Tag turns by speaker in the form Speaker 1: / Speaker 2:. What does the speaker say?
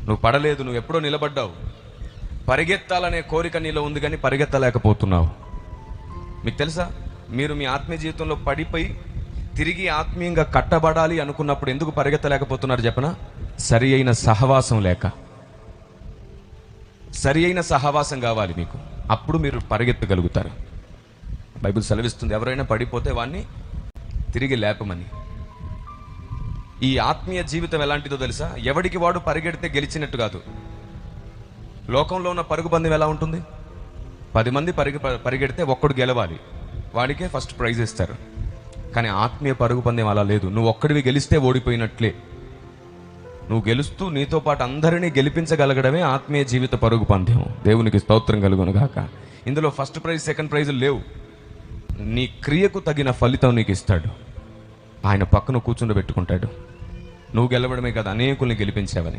Speaker 1: నువ్వు పడలేదు, నువ్వు ఎప్పుడో నిలబడ్డావు. పరిగెత్తాలనే కోరిక నీలో ఉంది కానీ పరిగెత్తలేకపోతున్నావు. మీకు తెలుసా, మీరు మీ ఆత్మీయ జీవితంలో పడిపోయి తిరిగి ఆత్మీయంగా కట్టబడాలి అనుకున్నప్పుడు ఎందుకు పరిగెత్తలేకపోతున్నారు చెప్పనా? సరి అయిన సహవాసం లేక. సరి అయిన సహవాసం కావాలి మీకు, అప్పుడు మీరు పరిగెత్తగలుగుతారు. బైబిల్ సెలవిస్తుంది, ఎవరైనా పడిపోతే వాడిని తిరిగి లేపమని. ఈ ఆత్మీయ జీవితం ఎలాంటిదో తెలుసా? ఎవడికి వాడు పరిగెడితే గెలిచినట్టు కాదు. లోకంలో ఉన్న పరుగు పందెం ఎలా ఉంటుంది? 10 మంది పరిగెడితే ఒక్కడు గెలవాలి, వాడికే ఫస్ట్ ప్రైజ్ ఇస్తారు. కానీ ఆత్మీయ పరుగు పందెం అలా లేదు. నువ్వు ఒక్కడివి గెలిస్తే ఓడిపోయినట్లే. నువ్వు గెలుస్తూ నీతో పాటు అందరినీ గెలిపించగలగడమే ఆత్మీయ జీవిత పరుగు పందెం. దేవునికి స్తోత్రం కలుగును గాక. ఇందులో ఫస్ట్ ప్రైజ్, సెకండ్ ప్రైజ్ లేవు. నీ క్రియకు తగిన ఫలితం నీకు ఇస్తాడు. ఆయన పక్కన కూర్చుండబెట్టుకుంటాడు. నువ్వు గెలవడమే కదా, అనేకుల్ని గెలిపించావని.